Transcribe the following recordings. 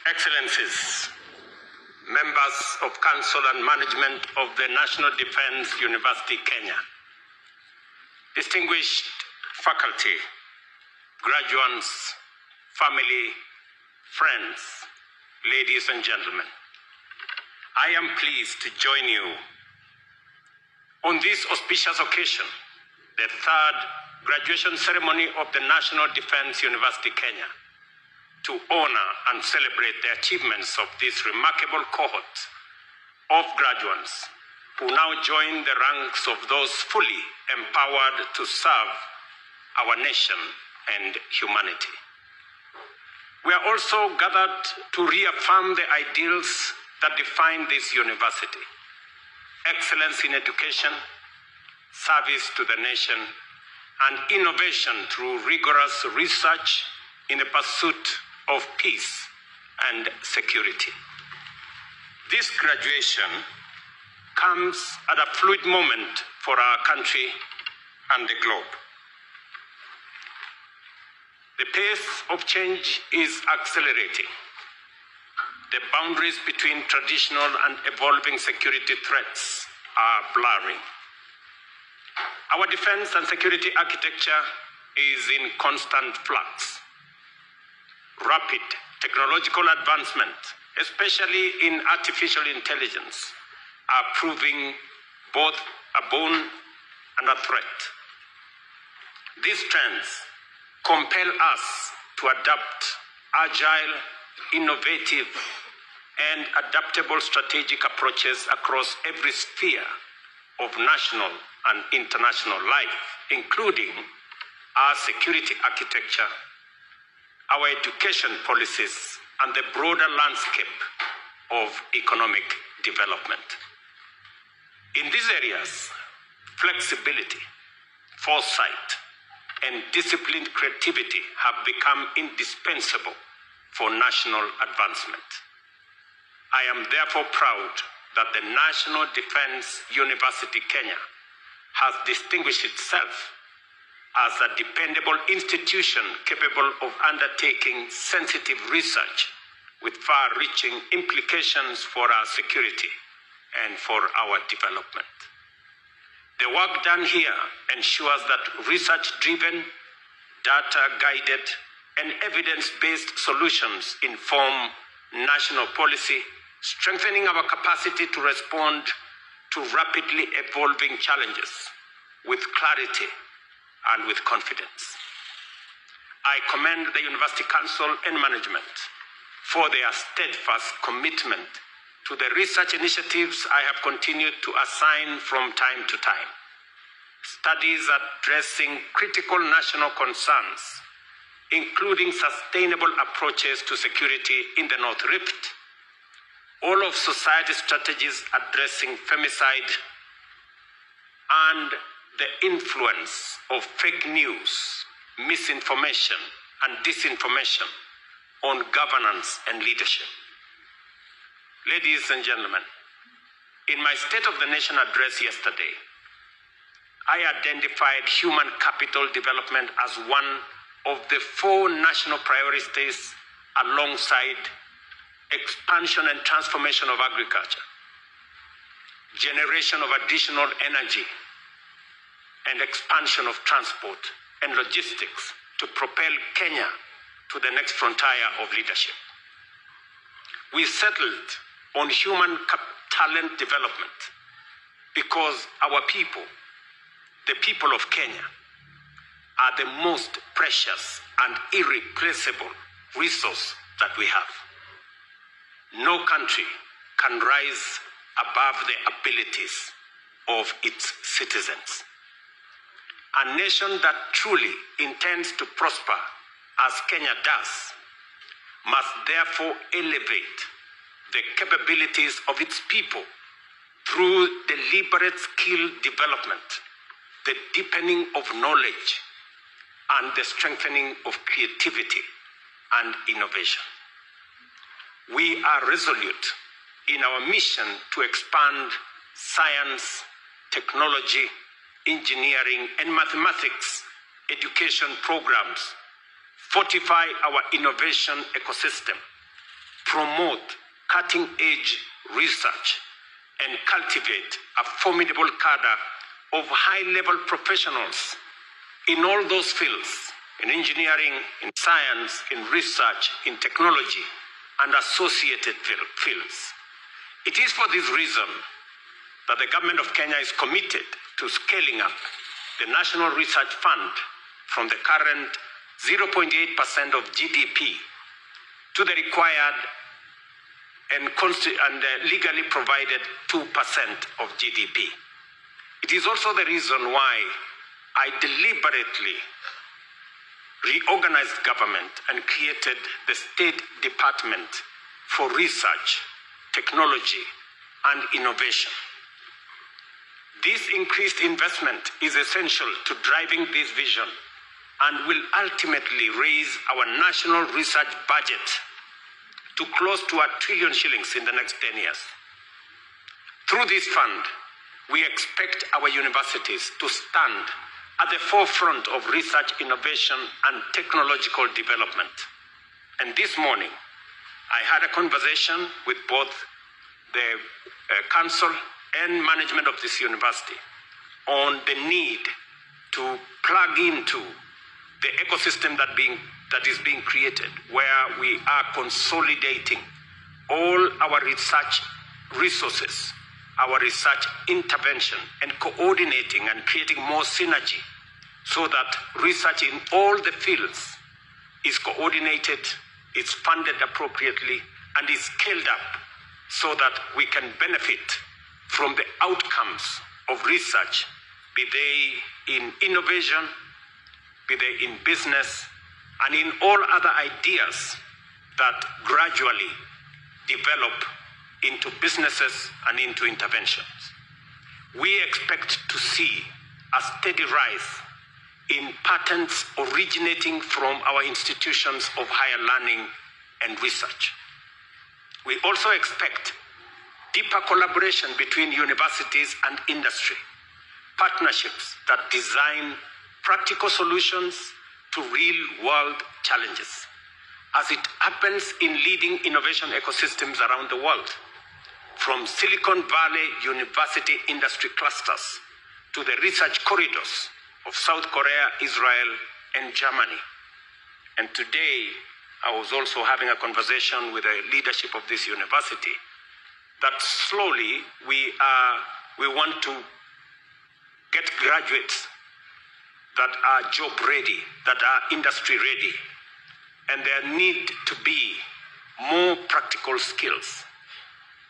Excellencies, members of Council and Management of the National Defense University, Kenya, distinguished faculty, graduates, family, friends, ladies and gentlemen, I am pleased to join you on this auspicious occasion, the third graduation ceremony of the National Defense University, Kenya, to honor and celebrate the achievements of this remarkable cohort of graduates who now join the ranks of those fully empowered to serve our nation and humanity. We are also gathered to reaffirm the ideals that define this university: excellence in education, service to the nation, and innovation through rigorous research in the pursuit of peace and security. This graduation comes at a fluid moment for our country and the globe. The pace of change is accelerating. The boundaries between traditional and evolving security threats are blurring. Our defense and security architecture is in constant flux. Rapid technological advancement, especially in artificial intelligence, are proving both a boon and a threat. These trends compel us to adopt agile, innovative, and adaptable strategic approaches across every sphere of national and international life, including our security architecture, our education policies, and the broader landscape of economic development. In these areas, flexibility, foresight, and disciplined creativity have become indispensable for national advancement. I am therefore proud that the National Defense University, Kenya, has distinguished itself as a dependable institution capable of undertaking sensitive research with far-reaching implications for our security and for our development. The work done here ensures that research-driven, data-guided, and evidence-based solutions inform national policy, strengthening our capacity to respond to rapidly evolving challenges with clarity and with confidence. I commend the University Council and management for their steadfast commitment to the research initiatives I have continued to assign from time to time. Studies addressing critical national concerns, including sustainable approaches to security in the North Rift, all of society's strategies addressing femicide, and the influence of fake news, misinformation, and disinformation on governance and leadership. Ladies and gentlemen, in my State of the Nation address yesterday, I identified human capital development as one of the 4 national priorities alongside expansion and transformation of agriculture, generation of additional energy, and expansion of transport and logistics to propel Kenya to the next frontier of leadership. We settled on human talent development because our people, the people of Kenya, are the most precious and irreplaceable resource that we have. No country can rise above the abilities of its citizens. A nation that truly intends to prosper, as Kenya does, must therefore elevate the capabilities of its people through deliberate skill development, the deepening of knowledge, and the strengthening of creativity and innovation. We are resolute in our mission to expand science, technology, engineering, and mathematics education programs, fortify our innovation ecosystem, promote cutting-edge research, and cultivate a formidable cadre of high-level professionals in all those fields, in engineering, in science, in research, in technology, and associated fields. It is for this reason that the government of Kenya is committed to scaling up the National Research Fund from the current 0.8% of GDP to the required and legally provided 2% of GDP. It is also the reason why I deliberately reorganized government and created the State Department for Research, Technology, and Innovation. This increased investment is essential to driving this vision and will ultimately raise our national research budget to close to R1 trillion in the next 10 years. Through this fund, we expect our universities to stand at the forefront of research, innovation, and technological development. And this morning, I had a conversation with both the council and management of this university on the need to plug into the ecosystem that is being created, where we are consolidating all our research resources, our research intervention, and coordinating and creating more synergy so that research in all the fields is coordinated, is funded appropriately, and is scaled up so that we can benefit from the outcomes of research, be they in innovation, be they in business, and in all other ideas that gradually develop into businesses and into interventions. We expect to see a steady rise in patents originating from our institutions of higher learning and research. We also expect deeper collaboration between universities and industry, partnerships that design practical solutions to real-world challenges, as it happens in leading innovation ecosystems around the world, from Silicon Valley University industry clusters to the research corridors of South Korea, Israel, and Germany. And today, I was also having a conversation with the leadership of this university that slowly we want to get graduates that are job ready, that are industry ready, and there need to be more practical skills.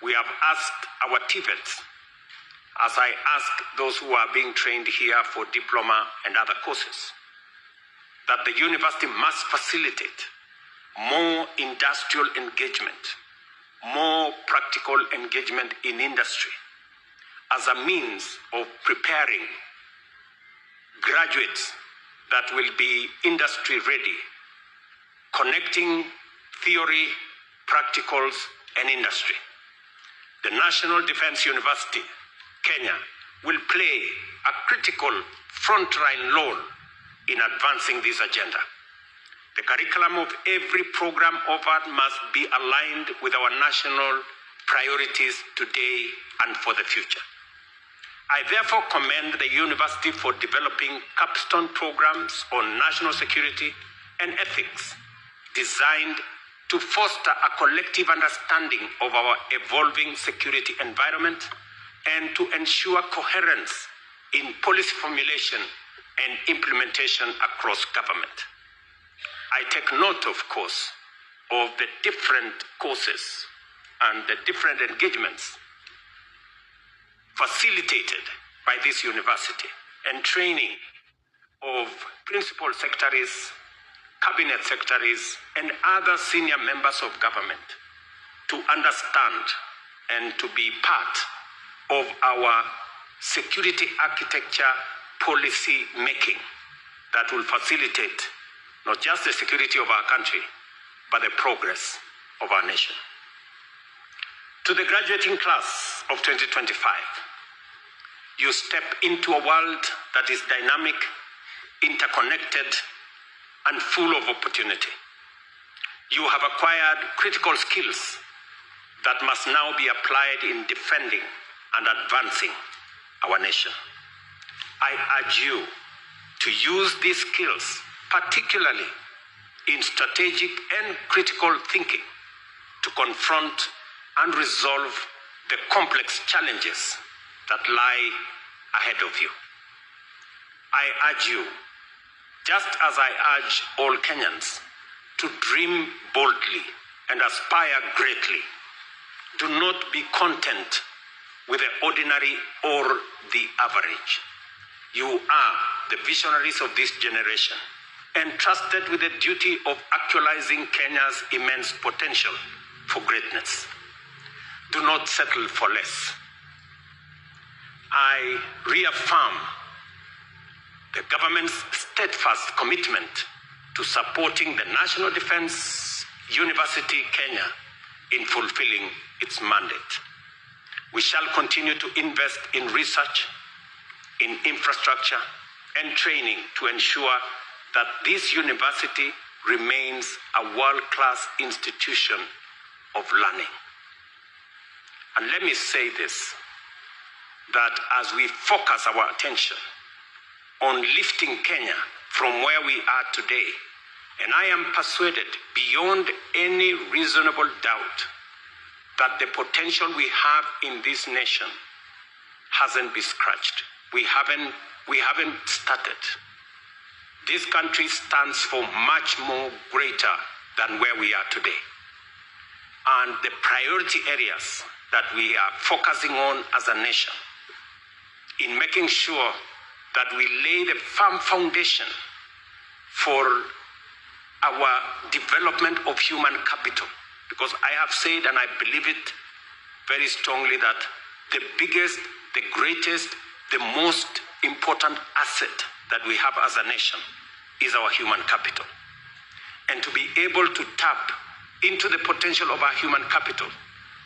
We have asked our TVETs, as I ask those who are being trained here for diploma and other courses, that the university must facilitate more industrial engagement, more practical engagement in industry as a means of preparing graduates that will be industry ready, connecting theory, practicals, and industry. The National Defense University, Kenya, will play a critical frontline role in advancing this agenda. The curriculum of every program offered must be aligned with our national priorities today and for the future. I therefore commend the university for developing capstone programs on national security and ethics designed to foster a collective understanding of our evolving security environment and to ensure coherence in policy formulation and implementation across government. I take note, of course, of the different courses and the different engagements facilitated by this university and training of principal secretaries, cabinet secretaries, and other senior members of government to understand and to be part of our security architecture policy making that will facilitate not just the security of our country, but the progress of our nation. To the graduating class of 2025, you step into a world that is dynamic, interconnected, and full of opportunity. You have acquired critical skills that must now be applied in defending and advancing our nation. I urge you to use these skills, particularly in strategic and critical thinking, to confront and resolve the complex challenges that lie ahead of you. I urge you, just as I urge all Kenyans, to dream boldly and aspire greatly. Do not be content with the ordinary or the average. You are the visionaries of this generation, entrusted with the duty of actualizing Kenya's immense potential for greatness. Do not settle for less. I reaffirm the government's steadfast commitment to supporting the National Defense University Kenya in fulfilling its mandate. We shall continue to invest in research, in infrastructure, and training to ensure that this university remains a world-class institution of learning. And let me say this, that as we focus our attention on lifting Kenya from where we are today, and I am persuaded beyond any reasonable doubt that the potential we have in this nation hasn't been scratched. We haven't started. This country stands for much more greater than where we are today. And the priority areas that we are focusing on as a nation in making sure that we lay the firm foundation for our development of human capital. Because I have said, and I believe it very strongly, that the biggest, the greatest, the most important asset that we have as a nation is our human capital. And to be able to tap into the potential of our human capital,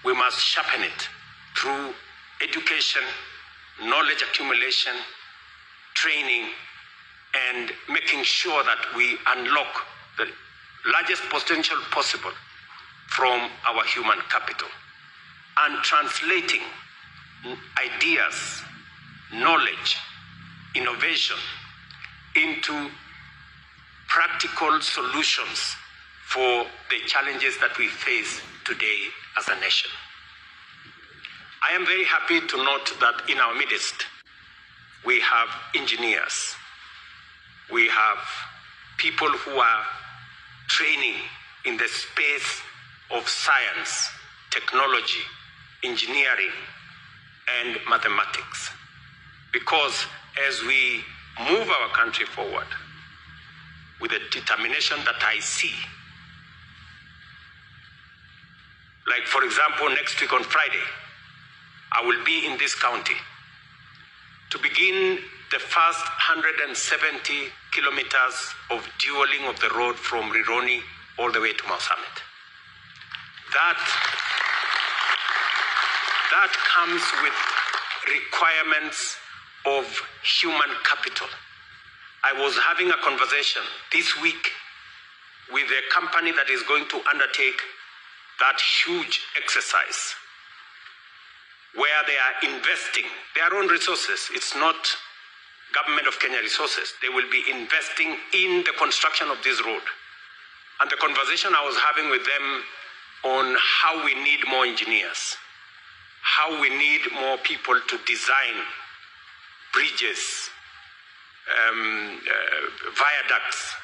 we must sharpen it through education, knowledge accumulation, training, and making sure that we unlock the largest potential possible from our human capital, and translating ideas, knowledge, innovation into practical solutions for the challenges that we face today as a nation. I am very happy to note that in our midst, we have engineers, we have people who are training in the space of science, technology, engineering, and mathematics. Because as we move our country forward with the determination that I see, like for example, next week on Friday, I will be in this county to begin the first 170 kilometers of dualing of the road from Rironi all the way to Mount Summit. That comes with requirements of human capital. I was having a conversation this week with a company that is going to undertake that huge exercise, where they are investing their own resources. It's not government of Kenya resources. They will be investing in the construction of this road. And the conversation I was having with them on how we need more engineers, how we need more people to design bridges, viaducts,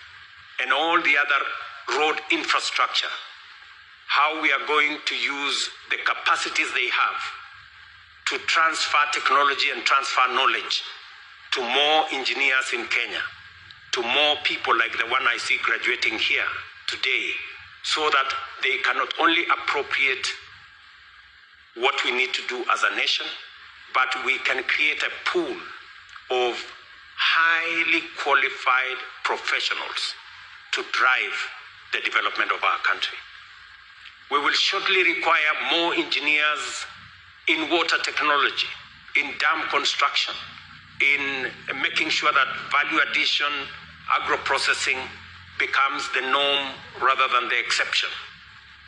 and all the other road infrastructure, how we are going to use the capacities they have to transfer technology and transfer knowledge to more engineers in Kenya, to more people like the one I see graduating here today, so that they can not only appropriate what we need to do as a nation, but we can create a pool of highly qualified professionals to drive the development of our country. We will shortly require more engineers in water technology, in dam construction, in making sure that value addition, agro-processing, becomes the norm rather than the exception.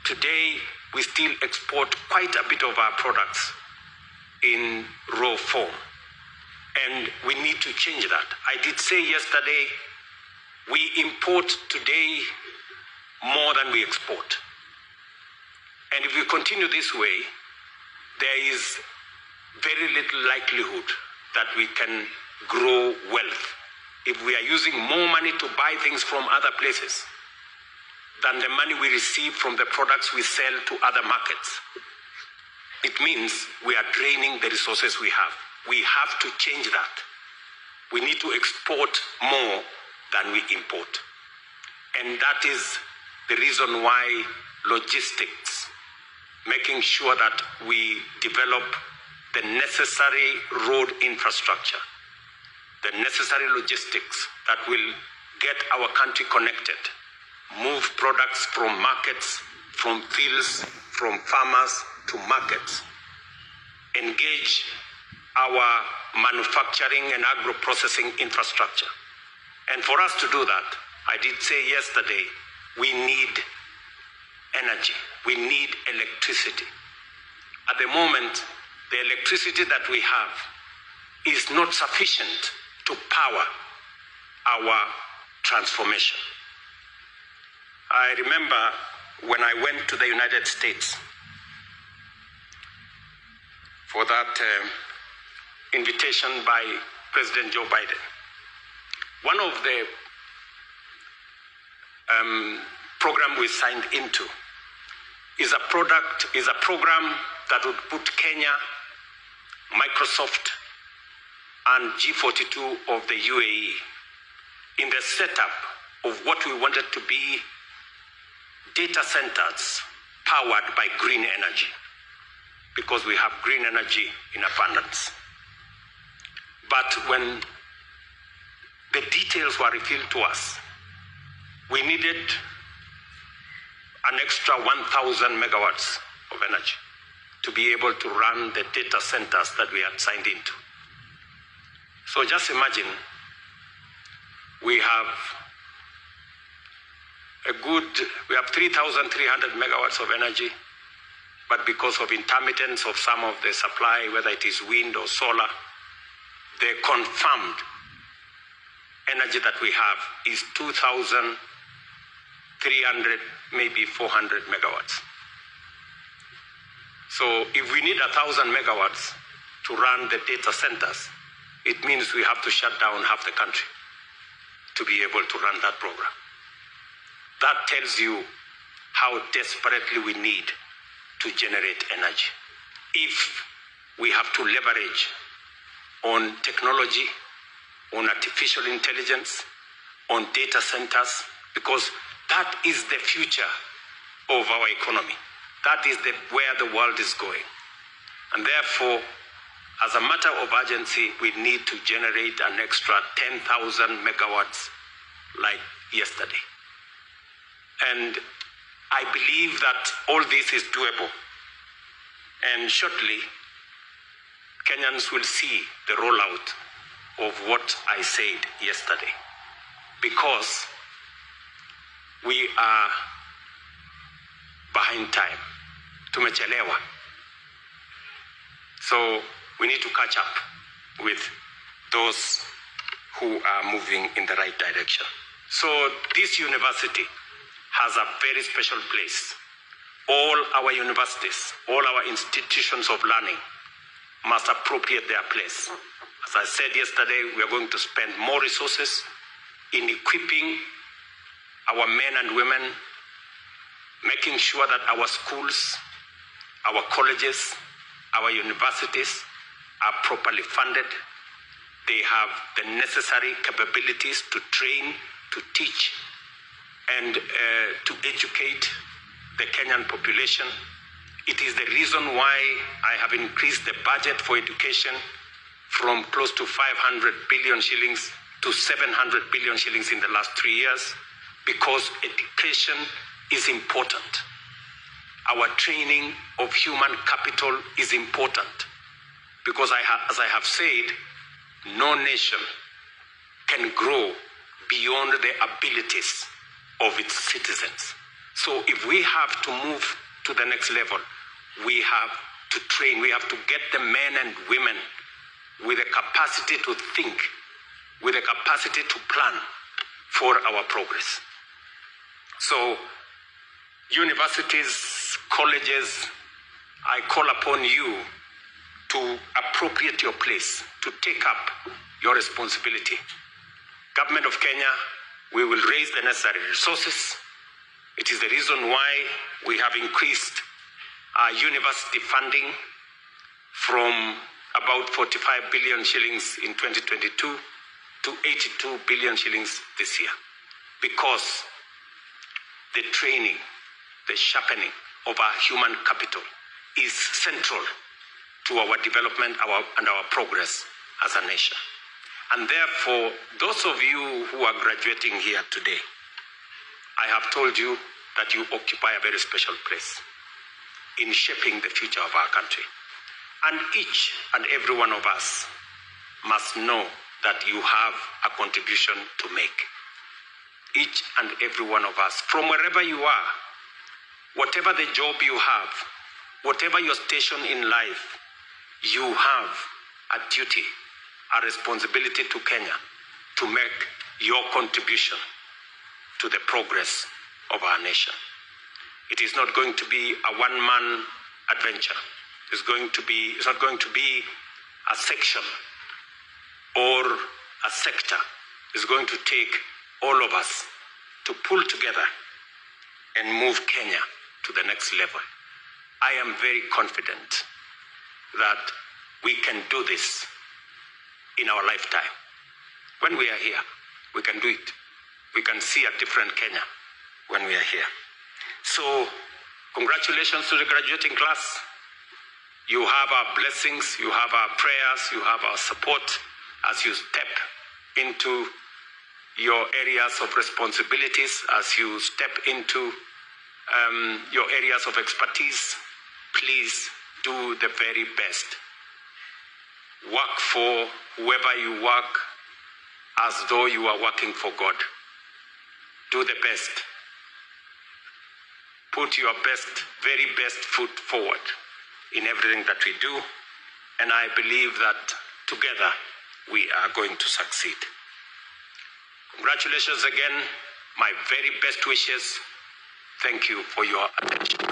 Today, we still export quite a bit of our products in raw form, and we need to change that. I did say yesterday, we import today more than we export. And if we continue this way, there is very little likelihood that we can grow wealth if we are using more money to buy things from other places than the money we receive from the products we sell to other markets. It means we are draining the resources we have. We have to change that. We need to export more than we import. And that is the reason why logistics, making sure that we develop the necessary road infrastructure, the necessary logistics that will get our country connected, move products from markets, from fields, from farmers to markets, engage our manufacturing and agro-processing infrastructure. And for us to do that, I did say yesterday, we need energy. We need electricity. At the moment, the electricity that we have is not sufficient to power our transformation. I remember when I went to the United States for that invitation by President Joe Biden. One of the program we signed into is a program that would put Kenya, Microsoft, and G42 of the UAE in the setup of what we wanted to be data centers powered by green energy, because we have green energy in abundance. But when the details were revealed to us, we needed an extra 1,000 megawatts of energy to be able to run the data centers that we had signed into. So just imagine, we have 3,300 megawatts of energy, but because of intermittence of some of the supply, whether it is wind or solar, the confirmed energy that we have is 2,300, maybe 400 megawatts. So if we need 1,000 megawatts to run the data centers, it means we have to shut down half the country to be able to run that program. That tells you how desperately we need to generate energy. If we have to leverage on technology, on artificial intelligence, on data centers, because that is the future of our economy. That is where the world is going. And therefore, as a matter of urgency, we need to generate an extra 10,000 megawatts like yesterday. And I believe that all this is doable. And shortly, Kenyans will see the rollout of what I said yesterday, because we are behind time. Tumechelewa. So we need to catch up with those who are moving in the right direction. So this university has a very special place. All our universities, all our institutions of learning must appropriate their place. As I said yesterday, we are going to spend more resources in equipping our men and women, making sure that our schools, our colleges, our universities are properly funded. They have the necessary capabilities to train, to teach, and to educate the Kenyan population. It is the reason why I have increased the budget for education from close to 500 billion shillings to 700 billion shillings in the last 3 years, because education is important. Our training of human capital is important, because as I have said, no nation can grow beyond the abilities of its citizens. So if we have to move to the next level, we have to train, we have to get the men and women with the capacity to think, with the capacity to plan for our progress. So universities, colleges, I call upon you to appropriate your place, to take up your responsibility. Government of Kenya, we will raise the necessary resources. It is the reason why we have increased our university funding from about 45 billion shillings in 2022 to 82 billion shillings this year, because the training, the sharpening of our human capital is central to our development and our progress as a nation. And therefore, those of you who are graduating here today, I have told you that you occupy a very special place in shaping the future of our country. And each and every one of us must know that you have a contribution to make. Each and every one of us, from wherever you are, whatever the job you have, whatever your station in life, you have a duty, a responsibility to Kenya to make your contribution to the progress of our nation. It is not going to be a one-man adventure. It's not going to be a section or a sector. It's going to take all of us to pull together and move Kenya to the next level. I am very confident that we can do this in our lifetime. When we are here, we can do it. We can see a different Kenya when we are here. So, congratulations to the graduating class. You have our blessings, you have our prayers, you have our support as you step into your areas of responsibilities, as you step into your areas of expertise. Please do the very best. Work for whoever you work as though you are working for God. Do the best. Put your best, very best foot forward in everything that we do. And I believe that together we are going to succeed. Congratulations again. My very best wishes. Thank you for your attention.